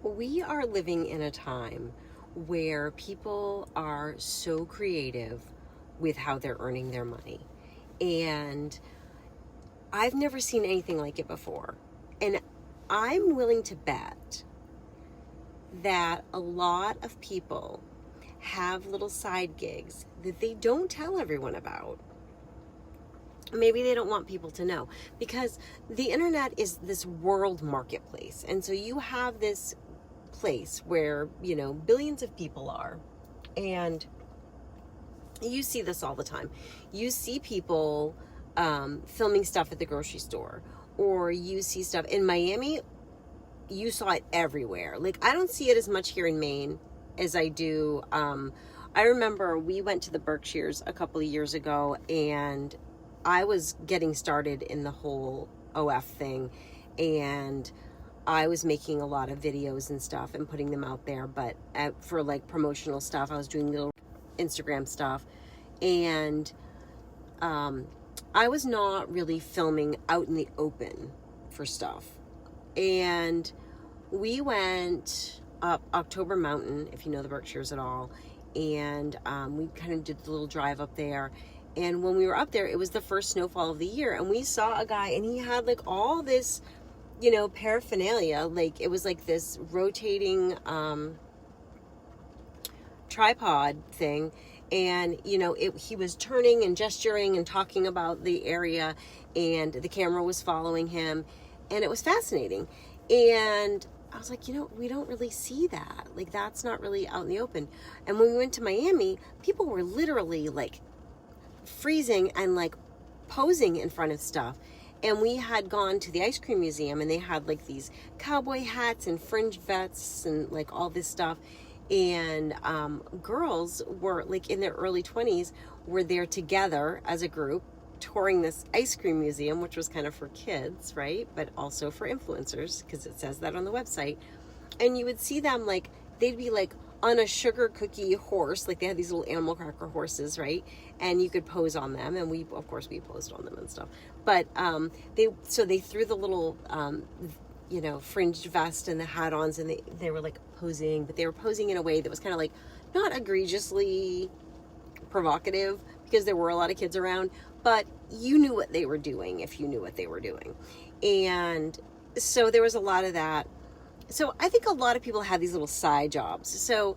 We are living in a time where people are so creative with how they're earning their money. And I've never seen anything like it before. And I'm willing to bet that a lot of people have little side gigs that they don't tell everyone about. Maybe they don't want people to know, because the internet is this world marketplace. And so you have this place where, billions of people are. And you see this all the time. You see people filming stuff at the grocery store, or you see stuff in Miami. You saw it everywhere. Like, I don't see it as much here in Maine as I do. I remember we went to the Berkshires a couple of years ago, and I was getting started in the whole OF thing, and I was making a lot of videos and stuff and putting them out there, but for like promotional stuff, I was doing little Instagram stuff, and I was not really filming out in the open for stuff. And we went up October Mountain, if you know the Berkshires at all, and we kind of did the little drive up there. And when we were up there, it was the first snowfall of the year, and we saw a guy, and he had like all this, paraphernalia. Like, it was like this rotating tripod thing, and he was turning and gesturing and talking about the area, and the camera was following him, and it was fascinating. And I was like, we don't really see that. Like, that's not really out in the open. And when we went to Miami, people were literally like freezing and like posing in front of stuff. And we had gone to the ice cream museum, and they had like these cowboy hats and fringe vests and like all this stuff. And girls were like in their early 20s, were there together as a group touring this ice cream museum, which was kind of for kids, right? But also for influencers, because it says that on the website. And you would see them like, they'd be like on a sugar cookie horse, like they had these little animal cracker horses, right? And you could pose on them, and we posed on them and stuff. But they threw the little fringed vest and the hat-ons, and they were like posing, but they were posing in a way that was kind of like not egregiously provocative, because there were a lot of kids around, but you knew what they were doing if you knew what they were doing. And so there was a lot of that. So I think a lot of people have these little side jobs. So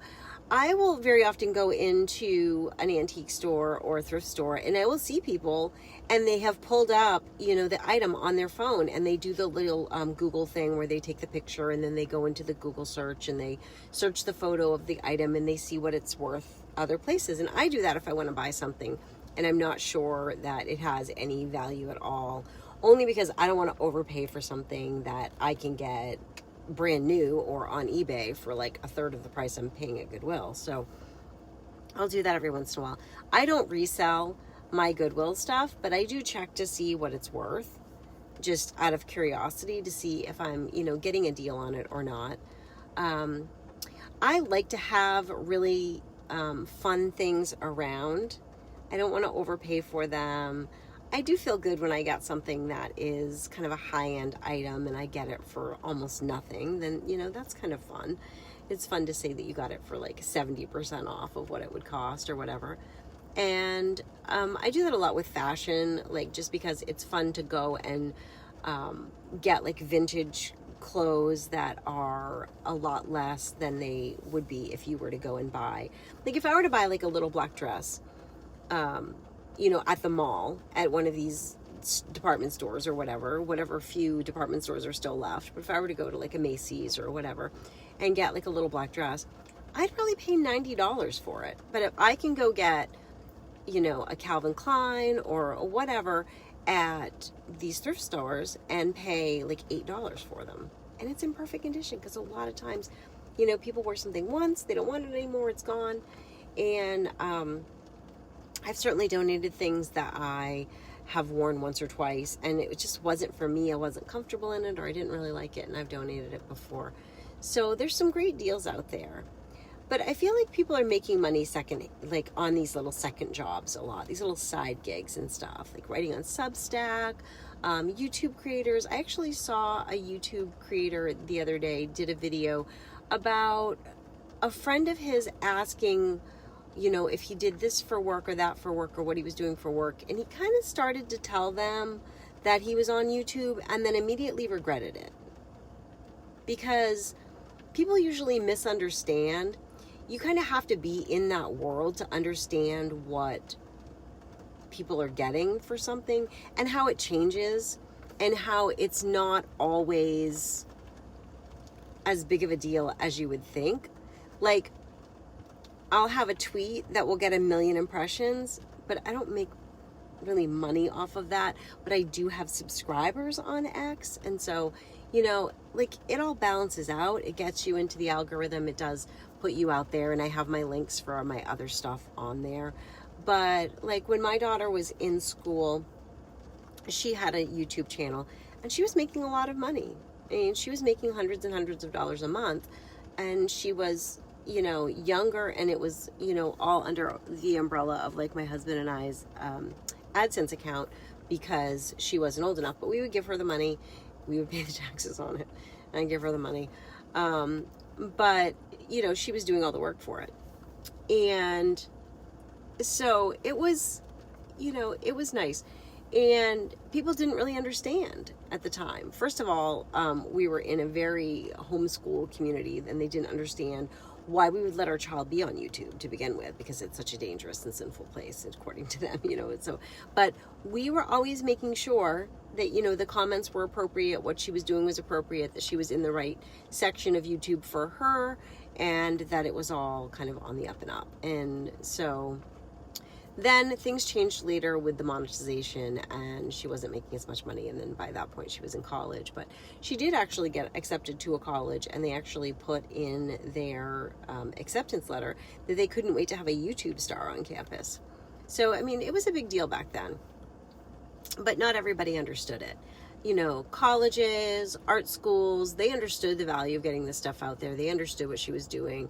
I will very often go into an antique store or a thrift store, and I will see people, and they have pulled up, the item on their phone, and they do the little Google thing where they take the picture, and then they go into the Google search, and they search the photo of the item, and they see what it's worth other places. And I do that if I want to buy something, and I'm not sure that it has any value at all, only because I don't want to overpay for something that I can get brand new or on eBay for like a third of the price I'm paying at Goodwill. So I'll do that every once in a while. I don't resell my Goodwill stuff, but I do check to see what it's worth, just out of curiosity, to see if I'm, getting a deal on it or not. I like to have really fun things around. I don't want to overpay for them. I do feel good when I get something that is kind of a high-end item and I get it for almost nothing. Then, that's kind of fun. It's fun to say that you got it for like 70% off of what it would cost or whatever. And I do that a lot with fashion, like just because it's fun to go and get like vintage clothes that are a lot less than they would be if you were to go and buy. Like if I were to buy like a little black dress, at the mall, at one of these department stores or whatever few department stores are still left. But if I were to go to like a Macy's or whatever and get like a little black dress, I'd probably pay $90 for it. But if I can go get, a Calvin Klein or whatever at these thrift stores and pay like $8 for them, and it's in perfect condition, because a lot of times, people wear something once, they don't want it anymore, it's gone. And I've certainly donated things that I have worn once or twice, and it just wasn't for me. I wasn't comfortable in it, or I didn't really like it, and I've donated it before. So there's some great deals out there. But I feel like people are making money on these little second jobs a lot, these little side gigs and stuff, like writing on Substack, YouTube creators. I actually saw a YouTube creator the other day did a video about a friend of his asking, you know, if he did this for work or that for work or what he was doing for work. And he kind of started to tell them that he was on YouTube and then immediately regretted it. Because people usually misunderstand. You kind of have to be in that world to understand what people are getting for something and how it changes and how it's not always as big of a deal as you would think. Like, I'll have a tweet that will get 1 million impressions, but I don't make really money off of that. But I do have subscribers on X. And so, you know, like, it all balances out. It gets you into the algorithm. It does put you out there. And I have my links for my other stuff on there. But like when my daughter was in school, she had a YouTube channel and she was making a lot of money. I mean, she was making hundreds and hundreds of dollars a month. And she was, you know, younger, and it was, you know, all under the umbrella of like my husband and I's AdSense account, because she wasn't old enough. But we would give her the money. We would pay the taxes on it and give her the money. But, you know, she was doing all the work for it. And so it was, you know, it was nice. And people didn't really understand at the time. First of all, we were in a very homeschool community, and they didn't understand why we would let our child be on YouTube to begin with, because it's such a dangerous and sinful place, according to them, you know. And so, but we were always making sure that, you know, the comments were appropriate, what she was doing was appropriate, that she was in the right section of YouTube for her, and that it was all kind of on the up and up. And so then things changed later with the monetization, and she wasn't making as much money. And then by that point she was in college, but she did actually get accepted to a college, and they actually put in their acceptance letter that they couldn't wait to have a YouTube star on campus. So, I mean, it was a big deal back then, but not everybody understood it. You know, colleges, art schools, they understood the value of getting this stuff out there. They understood what she was doing.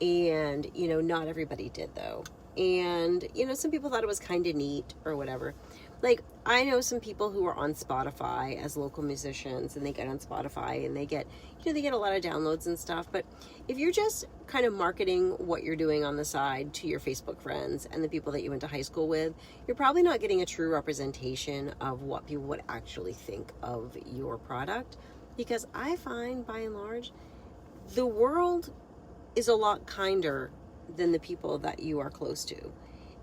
And, you know, not everybody did, though. And, you know, some people thought it was kind of neat or whatever. Like, I know some people who are on Spotify as local musicians, and they get on Spotify and they get, you know, they get a lot of downloads and stuff. But if you're just kind of marketing what you're doing on the side to your Facebook friends and the people that you went to high school with, you're probably not getting a true representation of what people would actually think of your product. Because I find, by and large, the world is a lot kinder than the people that you are close to.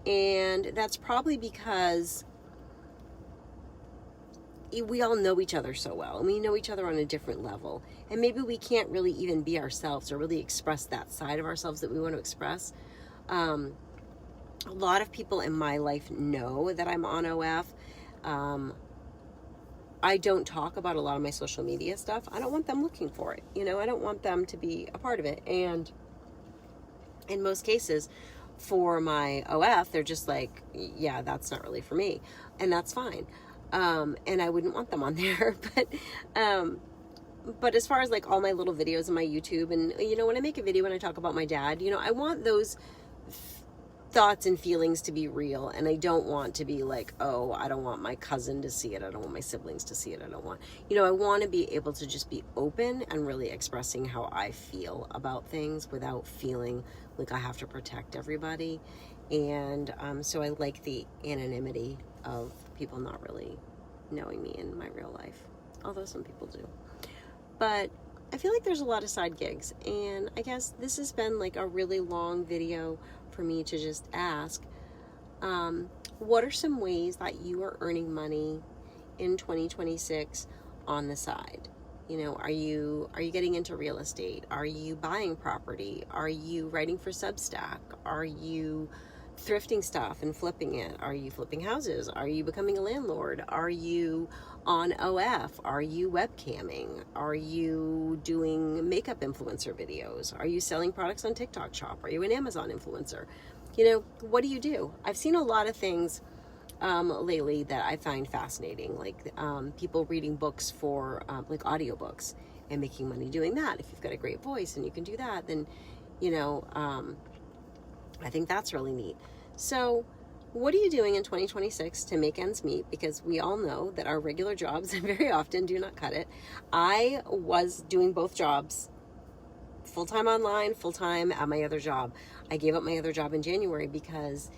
And that's probably because we all know each other so well, and we know each other on a different level, and maybe we can't really even be ourselves or really express that side of ourselves that we want to express. A lot of people in my life know that I'm on OF. I don't talk about a lot of my social media stuff. I don't want them looking for it. You know, I don't want them to be a part of it. And in most cases, for my OF, they're just like, yeah, that's not really for me. And that's fine. And I wouldn't want them on there. But as far as like all my little videos on my YouTube, and, you know, when I make a video and I talk about my dad, you know, I want those thoughts and feelings to be real. And I don't want to be like, oh, I don't want my cousin to see it. I don't want my siblings to see it. I don't want, you know, I want to be able to just be open and really expressing how I feel about things without feeling like I have to protect everybody. And so I like the anonymity of people not really knowing me in my real life, although some people do. But I feel like there's a lot of side gigs, and I guess this has been like a really long video for me to just ask, what are some ways that you are earning money in 2026 on the side? You know, are you getting into real estate? Are you buying property? Are you writing for Substack? Are you thrifting stuff and flipping it? Are you flipping houses? Are you becoming a landlord? Are you on OF? Are you webcamming? Are you doing makeup influencer videos? Are you selling products on TikTok Shop? Are you an Amazon influencer? You know, what do you do? I've seen a lot of things lately that I find fascinating, like people reading books for like audiobooks and making money doing that. If you've got a great voice and you can do that, then, you know, I think that's really neat. So what are you doing in 2026 to make ends meet? Because we all know that our regular jobs very often do not cut it. I was doing both jobs, full-time online, full-time at my other job. I gave up my other job in January because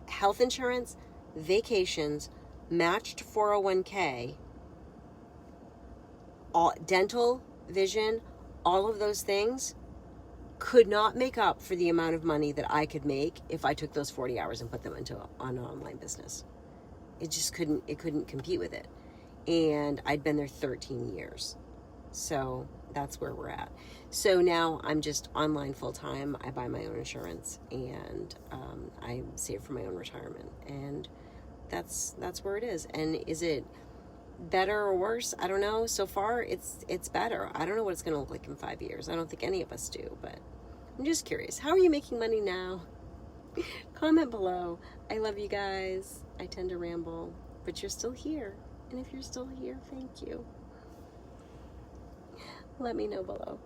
health insurance, vacations, matched 401k, all dental, vision, all of those things could not make up for the amount of money that I could make if I took those 40 hours and put them into an online business. It just couldn't compete with it. And I'd been there 13 years. So that's where we're at. So now I'm just online full time. I buy my own insurance, and I save for my own retirement. And that's where it is. And is it better or worse? I don't know. So far, it's better. I don't know what it's going to look like in 5 years. I don't think any of us do, but I'm just curious. How are you making money now? Comment below. I love you guys. I tend to ramble, but you're still here. And if you're still here, thank you. Let me know below.